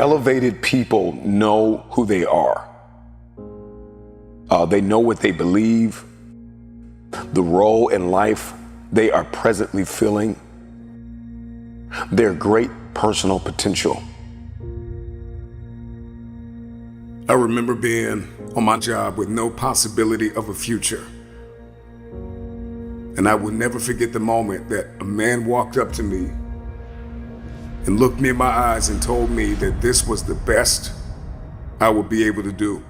Elevated people know who they are. They know what they believe, the role in life they are presently filling, their great personal potential. I remember being on my job with no possibility of a future. And I will never forget the moment that a man walked up to me and looked me in my eyes and told me that this was the best I would be able to do.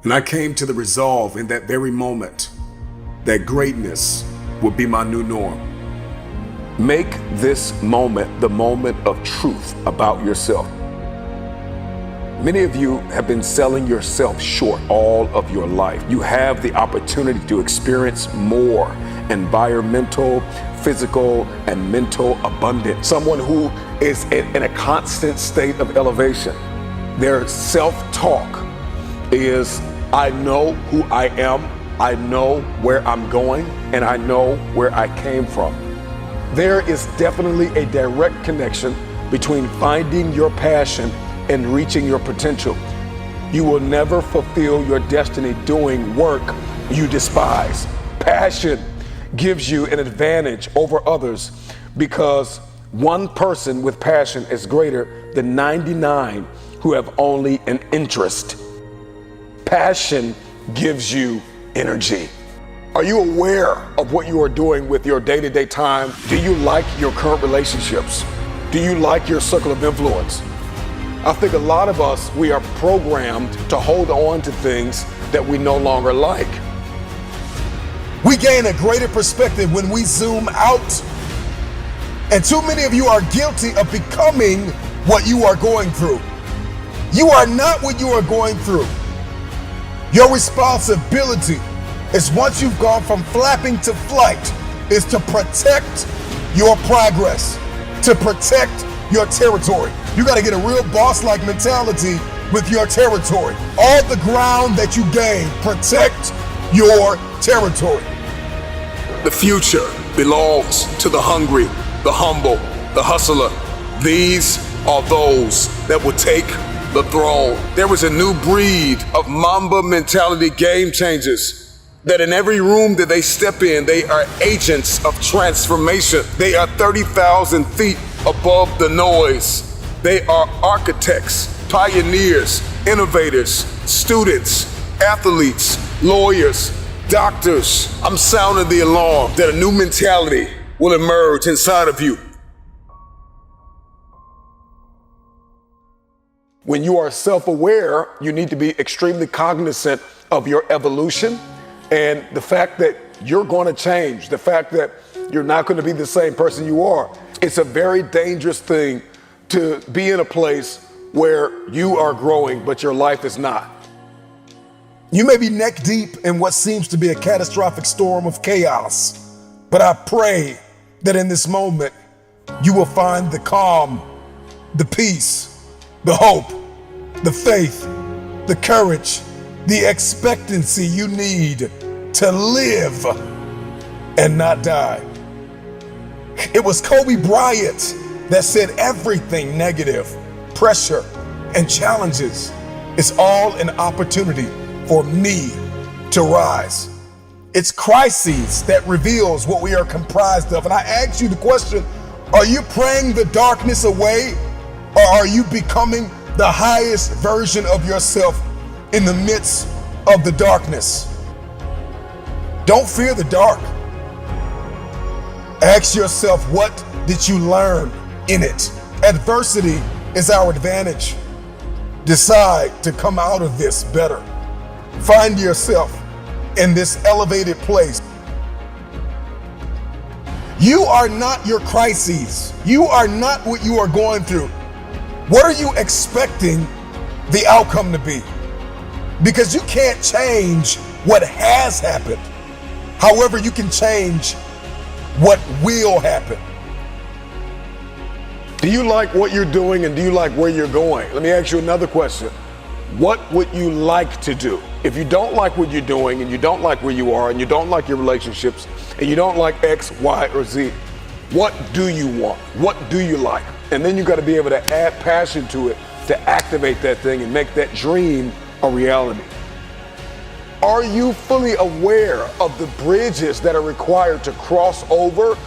And I came to the resolve in that very moment that greatness would be my new norm. Make this moment the moment of truth about yourself. Many of you have been selling yourself short all of your life. You have the opportunity to experience more environmental, physical, and mental abundance. Someone who is in a constant state of elevation. Their self-talk is, I know who I am, I know where I'm going, and I know where I came from. There is definitely a direct connection between finding your passion and reaching your potential. You will never fulfill your destiny doing work you despise. Passion gives you an advantage over others because one person with passion is greater than 99 who have only an interest. Passion gives you energy. Are you aware of what you are doing with your day-to-day time? Do you like your current relationships? Do you like your circle of influence? I think a lot of us, we are programmed to hold on to things that we no longer like. We gain a greater perspective when we zoom out. And too many of you are guilty of becoming what you are going through. You are not what you are going through. Your responsibility is, once you've gone from flapping to flight, is to protect your progress, to protect your territory. You got to get a real boss-like mentality with your territory. All the ground that you gain, protect your territory. The future belongs to the hungry, the humble, the hustler. These are those that will take the throne. There is a new breed of Mamba mentality game changers that in every room that they step in, they are agents of transformation. They are 30,000 feet above the noise. They are architects, pioneers, innovators, students, athletes, lawyers, doctors. I'm sounding the alarm that a new mentality will emerge inside of you. When you are self-aware, you need to be extremely cognizant of your evolution and the fact that you're going to change, the fact that you're not going to be the same person you are. It's a very dangerous thing to be in a place where you are growing, but your life is not. You may be neck deep in what seems to be a catastrophic storm of chaos, but I pray that in this moment, you will find the calm, the peace, the hope, the faith, the courage, the expectancy you need to live and not die. It was Kobe Bryant that said everything negative, pressure, and challenges is all an opportunity for me to rise. It's crises that reveals what we are comprised of. And I ask you the question, are you praying the darkness away, or are you becoming the highest version of yourself in the midst of the darkness? Don't fear the dark. Ask yourself, what did you learn in it? Adversity is our advantage. Decide to come out of this better. Find yourself in this elevated place. You are not your crises. You are not what you are going through. What are you expecting the outcome to be? Because you can't change what has happened. However, you can change what will happen. Do you like what you're doing and do you like where you're going? Let me ask you another question. What would you like to do? If you don't like what you're doing and you don't like where you are and you don't like your relationships and you don't like X, Y, or Z, what do you want? What do you like? And then you got to be able to add passion to it to activate that thing and make that dream a reality. Are you fully aware of the bridges that are required to cross over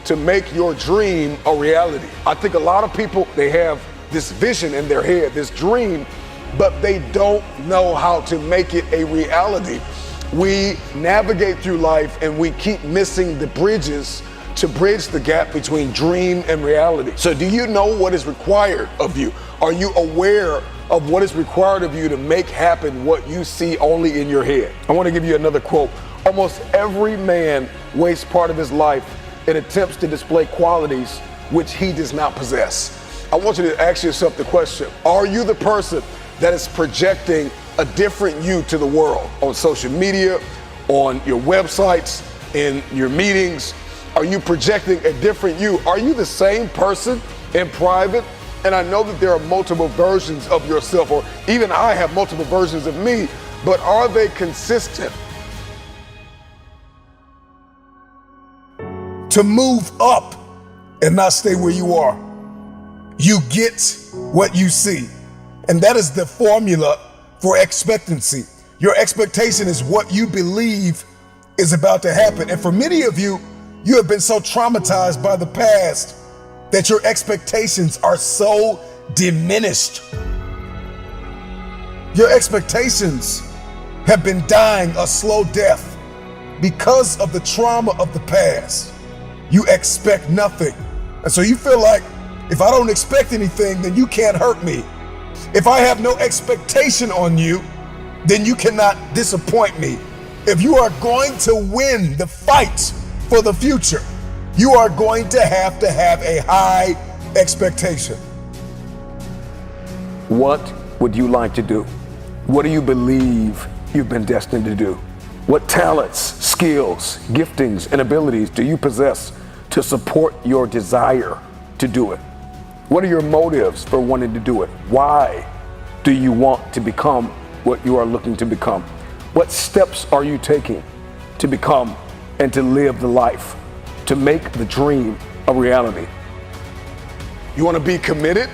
to make your dream a reality? I think a lot of people, they have this vision in their head, this dream, but they don't know how to make it a reality. We navigate through life and we keep missing the bridges to bridge the gap between dream and reality. So do you know what is required of you? Are you aware of what is required of you to make happen what you see only in your head? I want to give you another quote. Almost every man wastes part of his life in attempts to display qualities which he does not possess. I want you to ask yourself the question, are you the person that is projecting a different you to the world on social media, on your websites, in your meetings? Are you projecting a different you? Are you the same person in private? And I know that there are multiple versions of yourself, or even I have multiple versions of me, but are they consistent? To move up and not stay where you are, you get what you see. And that is the formula for expectancy. Your expectation is what you believe is about to happen. And for many of you, you have been so traumatized by the past that your expectations are so diminished. Your expectations have been dying a slow death because of the trauma of the past. You expect nothing. And so you feel like, if I don't expect anything, then you can't hurt me. If I have no expectation on you, then you cannot disappoint me. If you are going to win the fight for the future, you are going to have a high expectation. What would you like to do? What do you believe you've been destined to do? What talents, skills, giftings, and abilities do you possess to support your desire to do it? What are your motives for wanting to do it? Why do you want to become what you are looking to become? What steps are you taking to become and to live the life, to make the dream a reality? You want to be committed?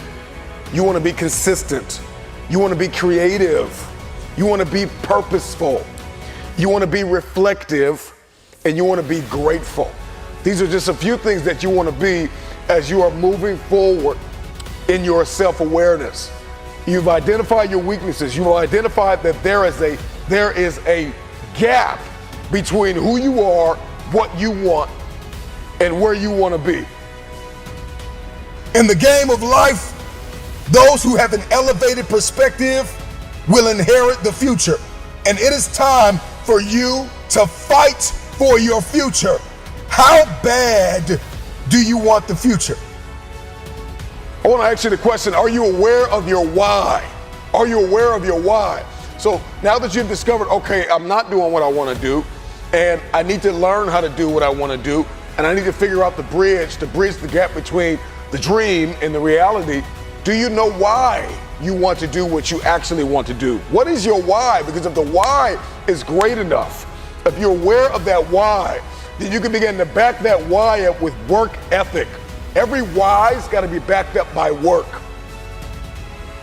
You want to be consistent? You want to be creative? You want to be purposeful? You want to be reflective? And you want to be grateful? These are just a few things that you want to be as you are moving forward in your self-awareness. You've identified your weaknesses. You've identified that there is a gap between who you are, what you want, and where you want to be. In the game of life, those who have an elevated perspective will inherit the future. And it is time for you to fight for your future. How bad do you want the future? I want to ask you the question, are you aware of your why? Are you aware of your why? So now that you've discovered, okay, I'm not doing what I want to do, and I need to learn how to do what I want to do, and I need to figure out the bridge to bridge the gap between the dream and the reality, do you know why you want to do what you actually want to do? What is your why? Because if the why is great enough, if you're aware of that why, then you can begin to back that why up with work ethic. Every why's got to be backed up by work.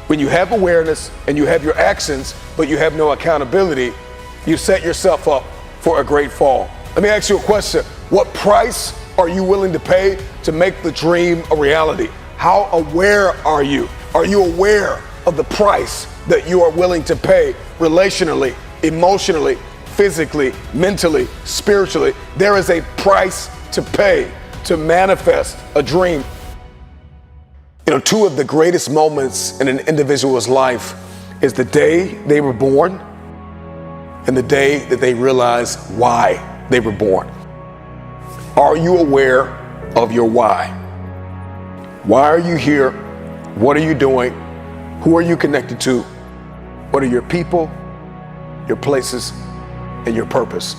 When you have awareness and you have your actions, but you have no accountability, you set yourself up for a great fall. Let me ask you a question. What price are you willing to pay to make the dream a reality? How aware are you? Are you aware of the price that you are willing to pay relationally, emotionally, physically, mentally, spiritually? There is a price to pay to manifest a dream. You know, two of the greatest moments in an individual's life is the day they were born and the day that they realize why they were born. Are you aware of your why? Why are you here? What are you doing? Who are you connected to? What are your people, your places, and your purpose?